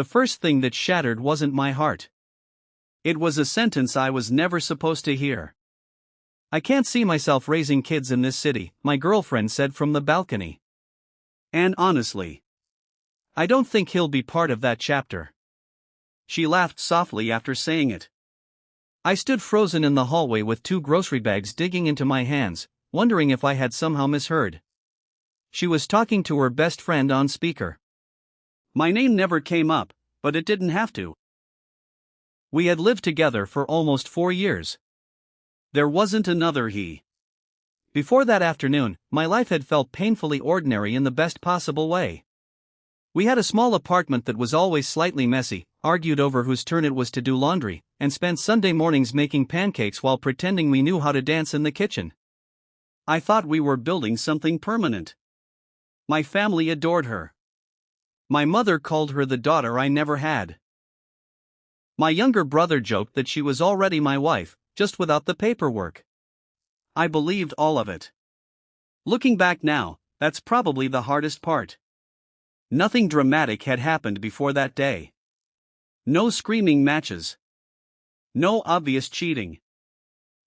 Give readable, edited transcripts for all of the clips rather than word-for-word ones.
The first thing that shattered wasn't my heart. It was a sentence I was never supposed to hear. "I can't see myself raising kids in this city," my girlfriend said from the balcony. "And honestly, I don't think he'll be part of that chapter." She laughed softly after saying it. I stood frozen in the hallway with 2 grocery bags digging into my hands, wondering if I had somehow misheard. She was talking to her best friend on speaker. My name never came up, but it didn't have to. We had lived together for almost 4 years. There wasn't another he. Before that afternoon, my life had felt painfully ordinary in the best possible way. We had a small apartment that was always slightly messy, argued over whose turn it was to do laundry, and spent Sunday mornings making pancakes while pretending we knew how to dance in the kitchen. I thought we were building something permanent. My family adored her. My mother called her the daughter I never had. My younger brother joked that she was already my wife, just without the paperwork. I believed all of it. Looking back now, that's probably the hardest part. Nothing dramatic had happened before that day. No screaming matches. No obvious cheating.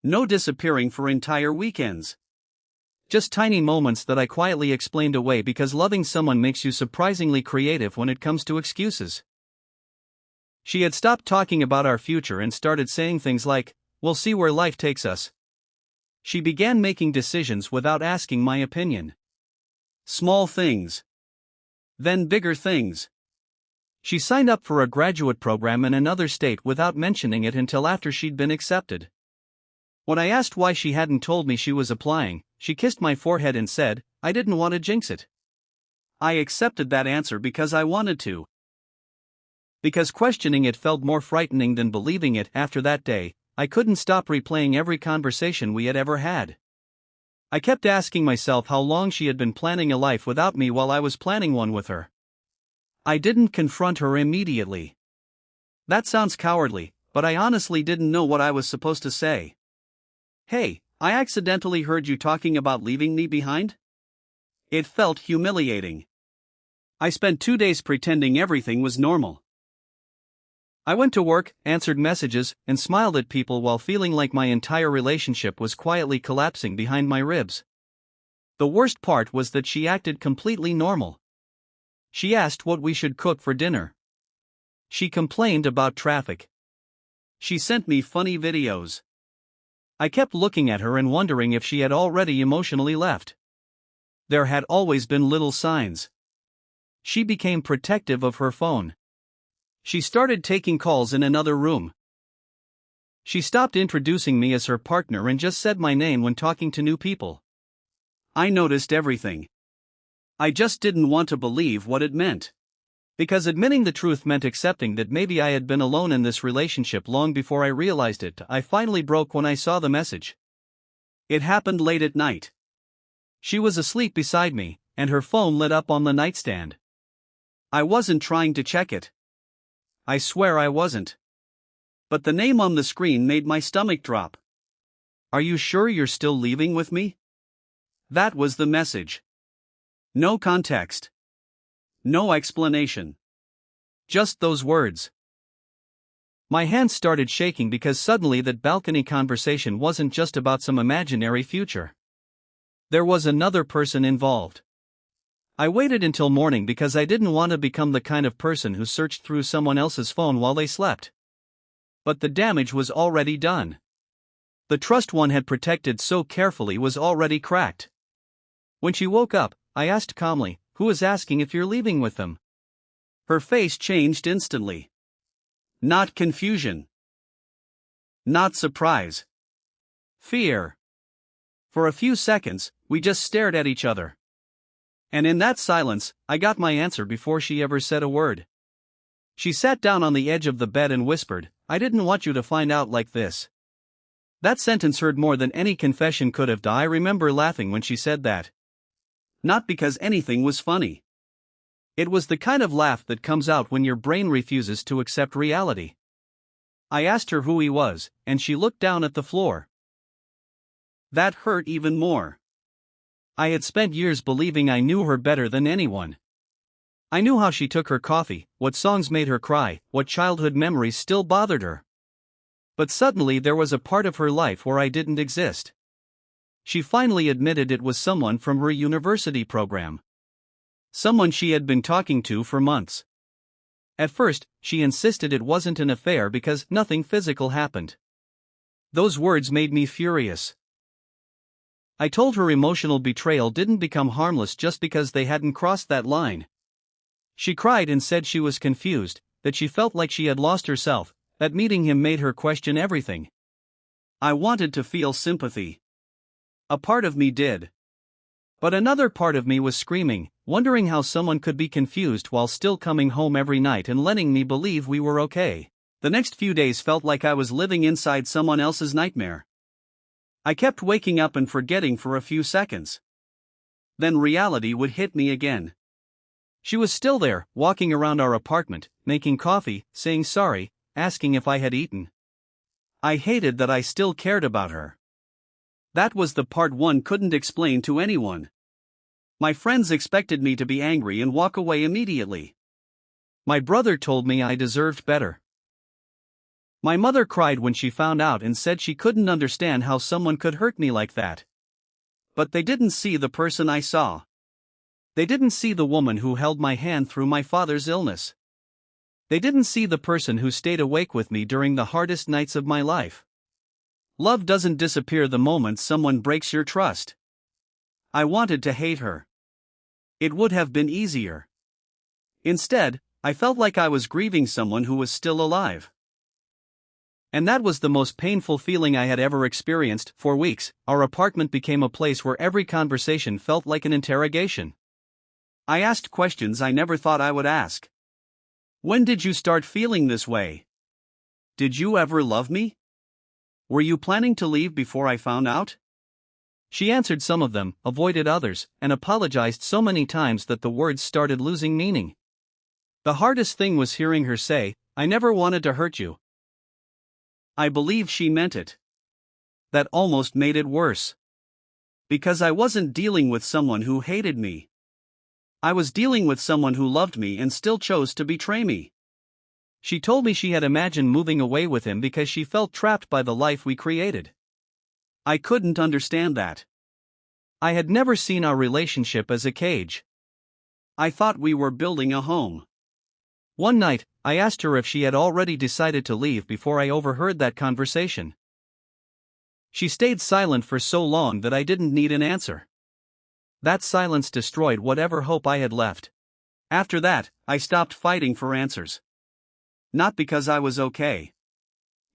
No disappearing for entire weekends. Just tiny moments that I quietly explained away because loving someone makes you surprisingly creative when it comes to excuses. She had stopped talking about our future and started saying things like, "We'll see where life takes us." She began making decisions without asking my opinion. Small things. Then bigger things. She signed up for a graduate program in another state without mentioning it until after she'd been accepted. When I asked why she hadn't told me she was applying, she kissed my forehead and said, "I didn't want to jinx it." I accepted that answer because I wanted to. Because questioning it felt more frightening than believing it. After that day, I couldn't stop replaying every conversation we had ever had. I kept asking myself how long she had been planning a life without me while I was planning one with her. I didn't confront her immediately. That sounds cowardly, but I honestly didn't know what I was supposed to say. "Hey, I accidentally heard you talking about leaving me behind?" It felt humiliating. I spent 2 days pretending everything was normal. I went to work, answered messages, and smiled at people while feeling like my entire relationship was quietly collapsing behind my ribs. The worst part was that she acted completely normal. She asked what we should cook for dinner. She complained about traffic. She sent me funny videos. I kept looking at her and wondering if she had already emotionally left. There had always been little signs. She became protective of her phone. She started taking calls in another room. She stopped introducing me as her partner and just said my name when talking to new people. I noticed everything. I just didn't want to believe what it meant. Because admitting the truth meant accepting that maybe I had been alone in this relationship long before I realized it. I finally broke when I saw the message. It happened late at night. She was asleep beside me, and her phone lit up on the nightstand. I wasn't trying to check it. I swear I wasn't. But the name on the screen made my stomach drop. "Are you sure you're still leaving with me?" That was the message. No context. No explanation. Just those words. My hands started shaking because suddenly that balcony conversation wasn't just about some imaginary future. There was another person involved. I waited until morning because I didn't want to become the kind of person who searched through someone else's phone while they slept. But the damage was already done. The trust one had protected so carefully was already cracked. When she woke up, I asked calmly, "Who is asking if you're leaving with them?" Her face changed instantly. Not confusion. Not surprise. Fear. For a few seconds, we just stared at each other. And in that silence, I got my answer before she ever said a word. She sat down on the edge of the bed and whispered, "I didn't want you to find out like this." That sentence hurt more than any confession could have done. I remember laughing when she said that. Not because anything was funny. It was the kind of laugh that comes out when your brain refuses to accept reality. I asked her who he was, and she looked down at the floor. That hurt even more. I had spent years believing I knew her better than anyone. I knew how she took her coffee, what songs made her cry, what childhood memories still bothered her. But suddenly there was a part of her life where I didn't exist. She finally admitted it was someone from her university program. Someone she had been talking to for months. At first, she insisted it wasn't an affair because nothing physical happened. Those words made me furious. I told her emotional betrayal didn't become harmless just because they hadn't crossed that line. She cried and said she was confused, that she felt like she had lost herself, that meeting him made her question everything. I wanted to feel sympathy. A part of me did. But another part of me was screaming, wondering how someone could be confused while still coming home every night and letting me believe we were okay. The next few days felt like I was living inside someone else's nightmare. I kept waking up and forgetting for a few seconds. Then reality would hit me again. She was still there, walking around our apartment, making coffee, saying sorry, asking if I had eaten. I hated that I still cared about her. That was the part one couldn't explain to anyone. My friends expected me to be angry and walk away immediately. My brother told me I deserved better. My mother cried when she found out and said she couldn't understand how someone could hurt me like that. But they didn't see the person I saw. They didn't see the woman who held my hand through my father's illness. They didn't see the person who stayed awake with me during the hardest nights of my life. Love doesn't disappear the moment someone breaks your trust. I wanted to hate her. It would have been easier. Instead, I felt like I was grieving someone who was still alive. And that was the most painful feeling I had ever experienced. For weeks, our apartment became a place where every conversation felt like an interrogation. I asked questions I never thought I would ask. When did you start feeling this way? Did you ever love me? Were you planning to leave before I found out? She answered some of them, avoided others, and apologized so many times that the words started losing meaning. The hardest thing was hearing her say, "I never wanted to hurt you." I believe she meant it. That almost made it worse. Because I wasn't dealing with someone who hated me. I was dealing with someone who loved me and still chose to betray me. She told me she had imagined moving away with him because she felt trapped by the life we created. I couldn't understand that. I had never seen our relationship as a cage. I thought we were building a home. One night, I asked her if she had already decided to leave before I overheard that conversation. She stayed silent for so long that I didn't need an answer. That silence destroyed whatever hope I had left. After that, I stopped fighting for answers. Not because I was okay.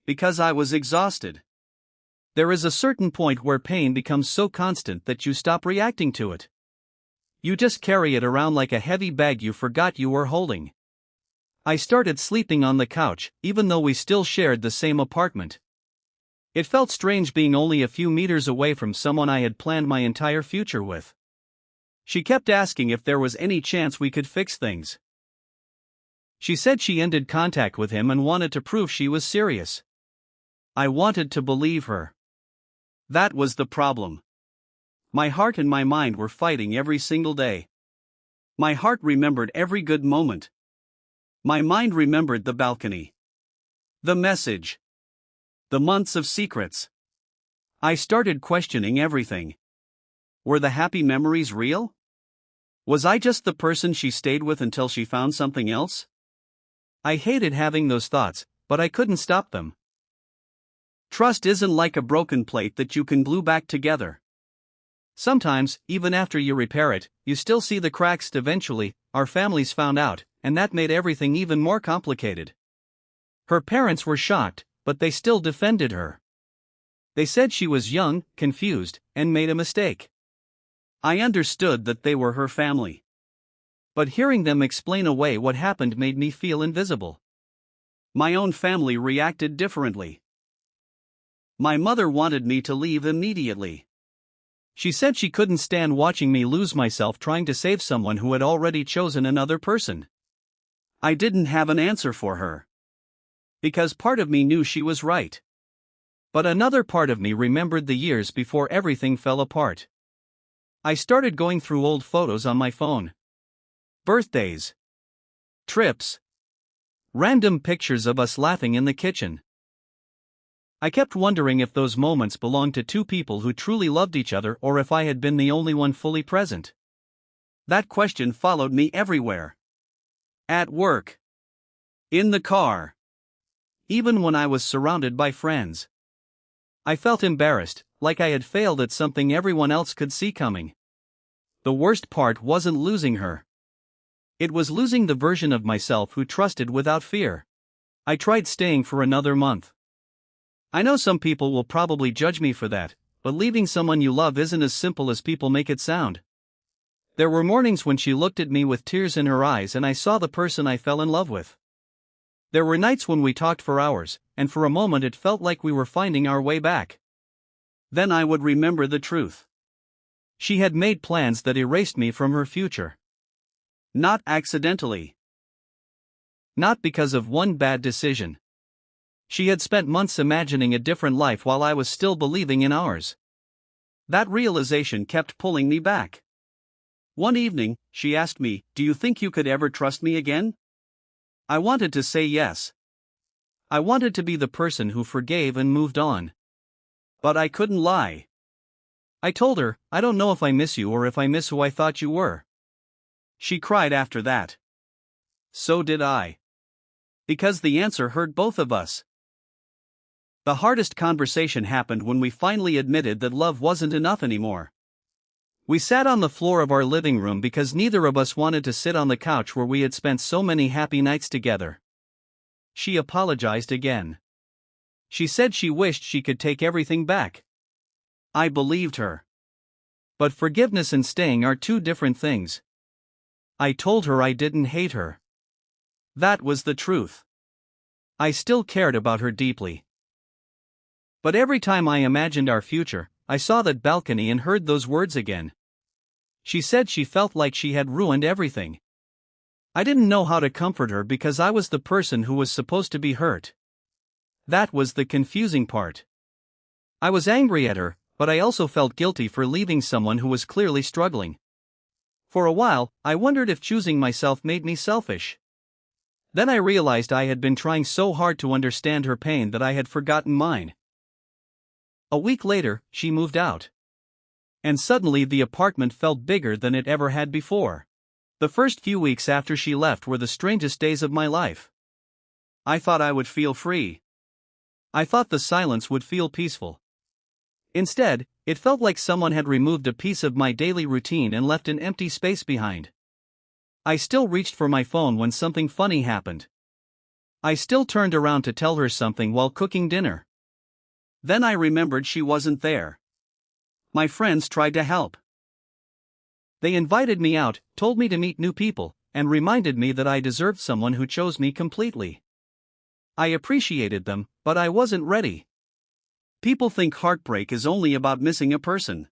Because I was exhausted. There is a certain point where pain becomes so constant that you stop reacting to it. You just carry it around like a heavy bag you forgot you were holding. I started sleeping on the couch, even though we still shared the same apartment. It felt strange being only a few meters away from someone I had planned my entire future with. She kept asking if there was any chance we could fix things. She said she ended contact with him and wanted to prove she was serious. I wanted to believe her. That was the problem. My heart and my mind were fighting every single day. My heart remembered every good moment. My mind remembered the balcony. The message. The months of secrets. I started questioning everything. Were the happy memories real? Was I just the person she stayed with until she found something else? I hated having those thoughts, but I couldn't stop them. Trust isn't like a broken plate that you can glue back together. Sometimes, even after you repair it, you still see the cracks. Eventually, our families found out, and that made everything even more complicated. Her parents were shocked, but they still defended her. They said she was young, confused, and made a mistake. I understood that they were her family. But hearing them explain away what happened made me feel invisible. My own family reacted differently. My mother wanted me to leave immediately. She said she couldn't stand watching me lose myself trying to save someone who had already chosen another person. I didn't have an answer for her. Because part of me knew she was right. But another part of me remembered the years before everything fell apart. I started going through old photos on my phone. Birthdays, trips, random pictures of us laughing in the kitchen. I kept wondering if those moments belonged to two people who truly loved each other or if I had been the only one fully present. That question followed me everywhere. At work. In the car. Even when I was surrounded by friends. I felt embarrassed, like I had failed at something everyone else could see coming. The worst part wasn't losing her. It was losing the version of myself who trusted without fear. I tried staying for another month. I know some people will probably judge me for that, but leaving someone you love isn't as simple as people make it sound. There were mornings when she looked at me with tears in her eyes and I saw the person I fell in love with. There were nights when we talked for hours, and for a moment it felt like we were finding our way back. Then I would remember the truth. She had made plans that erased me from her future. Not accidentally. Not because of one bad decision. She had spent months imagining a different life while I was still believing in ours. That realization kept pulling me back. One evening, she asked me, "Do you think you could ever trust me again?" I wanted to say yes. I wanted to be the person who forgave and moved on. But I couldn't lie. I told her, "I don't know if I miss you or if I miss who I thought you were." She cried after that. So did I. Because the answer hurt both of us. The hardest conversation happened when we finally admitted that love wasn't enough anymore. We sat on the floor of our living room because neither of us wanted to sit on the couch where we had spent so many happy nights together. She apologized again. She said she wished she could take everything back. I believed her. But forgiveness and staying are two different things. I told her I didn't hate her. That was the truth. I still cared about her deeply. But every time I imagined our future, I saw that balcony and heard those words again. She said she felt like she had ruined everything. I didn't know how to comfort her because I was the person who was supposed to be hurt. That was the confusing part. I was angry at her, but I also felt guilty for leaving someone who was clearly struggling. For a while, I wondered if choosing myself made me selfish. Then I realized I had been trying so hard to understand her pain that I had forgotten mine. A week later, she moved out. And suddenly the apartment felt bigger than it ever had before. The first few weeks after she left were the strangest days of my life. I thought I would feel free. I thought the silence would feel peaceful. Instead, it felt like someone had removed a piece of my daily routine and left an empty space behind. I still reached for my phone when something funny happened. I still turned around to tell her something while cooking dinner. Then I remembered she wasn't there. My friends tried to help. They invited me out, told me to meet new people, and reminded me that I deserved someone who chose me completely. I appreciated them, but I wasn't ready. People think heartbreak is only about missing a person.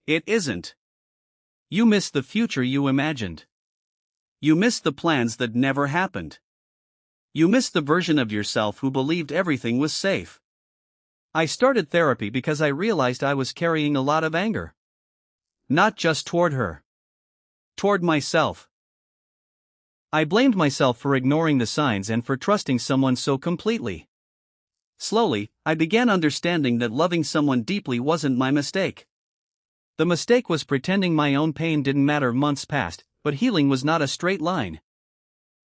It isn't. You miss the future you imagined. You miss the plans that never happened. You miss the version of yourself who believed everything was safe. I started therapy because I realized I was carrying a lot of anger. Not just toward her. Toward myself. I blamed myself for ignoring the signs and for trusting someone so completely. Slowly, I began understanding that loving someone deeply wasn't my mistake. The mistake was pretending my own pain didn't matter. Months passed, but healing was not a straight line.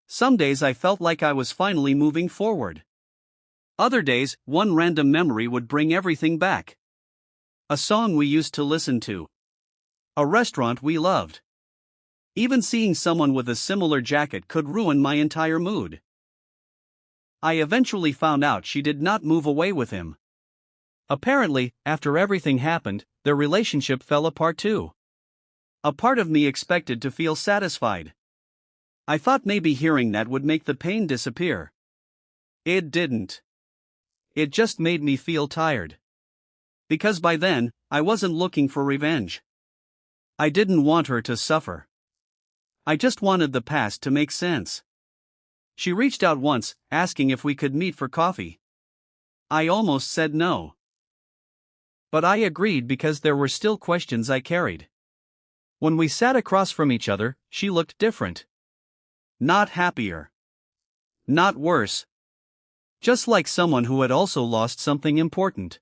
Some days I felt like I was finally moving forward. Other days, one random memory would bring everything back. A song we used to listen to. A restaurant we loved. Even seeing someone with a similar jacket could ruin my entire mood. I eventually found out she did not move away with him. Apparently, after everything happened, their relationship fell apart too. A part of me expected to feel satisfied. I thought maybe hearing that would make the pain disappear. It didn't. It just made me feel tired. Because by then, I wasn't looking for revenge. I didn't want her to suffer. I just wanted the past to make sense. She reached out once, asking if we could meet for coffee. I almost said no. But I agreed because there were still questions I carried. When we sat across from each other, she looked different. Not happier. Not worse. Just like someone who had also lost something important.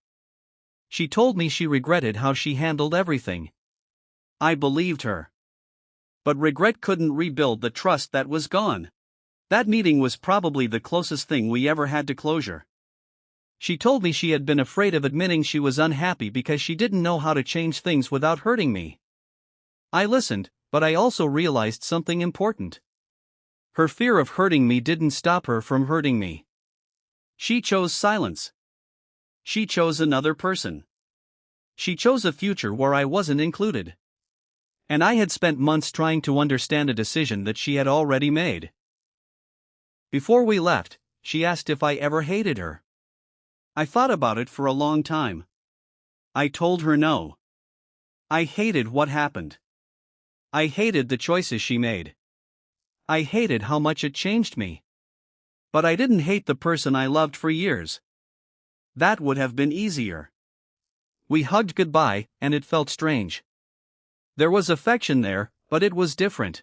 She told me she regretted how she handled everything. I believed her. But regret couldn't rebuild the trust that was gone. That meeting was probably the closest thing we ever had to closure. She told me she had been afraid of admitting she was unhappy because she didn't know how to change things without hurting me. I listened, but I also realized something important. Her fear of hurting me didn't stop her from hurting me. She chose silence. She chose another person. She chose a future where I wasn't included. And I had spent months trying to understand a decision that she had already made. Before we left, she asked if I ever hated her. I thought about it for a long time. I told her no. I hated what happened. I hated the choices she made. I hated how much it changed me. But I didn't hate the person I loved for years. That would have been easier. We hugged goodbye, and it felt strange. There was affection there, but it was different.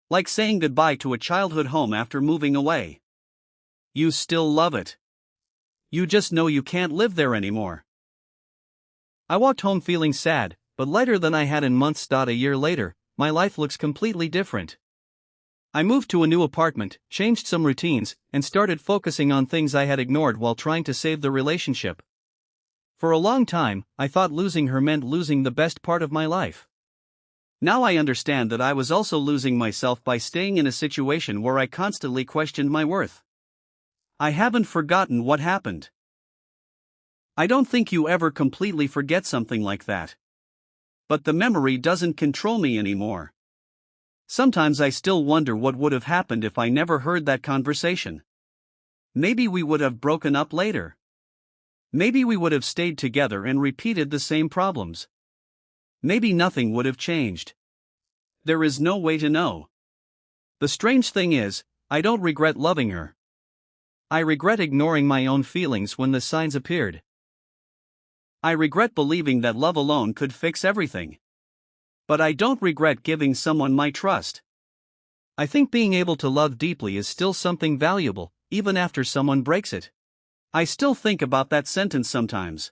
Like saying goodbye to a childhood home after moving away. You still love it. You just know you can't live there anymore. I walked home feeling sad, but lighter than I had in months. A year later, my life looks completely different. I moved to a new apartment, changed some routines, and started focusing on things I had ignored while trying to save the relationship. For a long time, I thought losing her meant losing the best part of my life. Now I understand that I was also losing myself by staying in a situation where I constantly questioned my worth. I haven't forgotten what happened. I don't think you ever completely forget something like that. But the memory doesn't control me anymore. Sometimes I still wonder what would have happened if I never heard that conversation. Maybe we would have broken up later. Maybe we would have stayed together and repeated the same problems. Maybe nothing would have changed. There is no way to know. The strange thing is, I don't regret loving her. I regret ignoring my own feelings when the signs appeared. I regret believing that love alone could fix everything. But I don't regret giving someone my trust. I think being able to love deeply is still something valuable, even after someone breaks it. I still think about that sentence sometimes.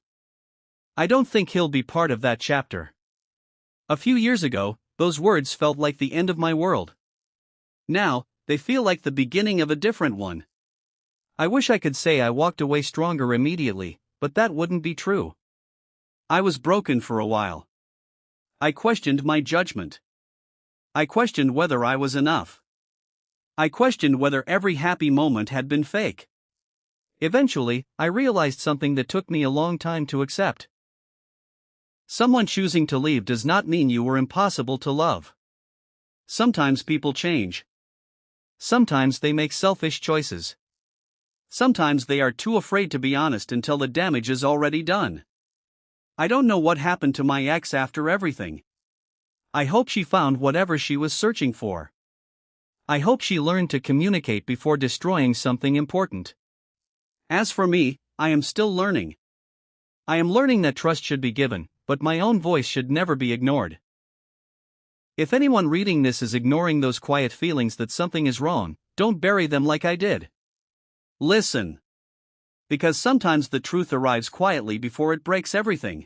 I don't think he'll be part of that chapter. A few years ago, those words felt like the end of my world. Now, they feel like the beginning of a different one. I wish I could say I walked away stronger immediately, but that wouldn't be true. I was broken for a while. I questioned my judgment. I questioned whether I was enough. I questioned whether every happy moment had been fake. Eventually, I realized something that took me a long time to accept. Someone choosing to leave does not mean you were impossible to love. Sometimes people change. Sometimes they make selfish choices. Sometimes they are too afraid to be honest until the damage is already done. I don't know what happened to my ex after everything. I hope she found whatever she was searching for. I hope she learned to communicate before destroying something important. As for me, I am still learning. I am learning that trust should be given, but my own voice should never be ignored. If anyone reading this is ignoring those quiet feelings that something is wrong, don't bury them like I did. Listen. Because sometimes the truth arrives quietly before it breaks everything.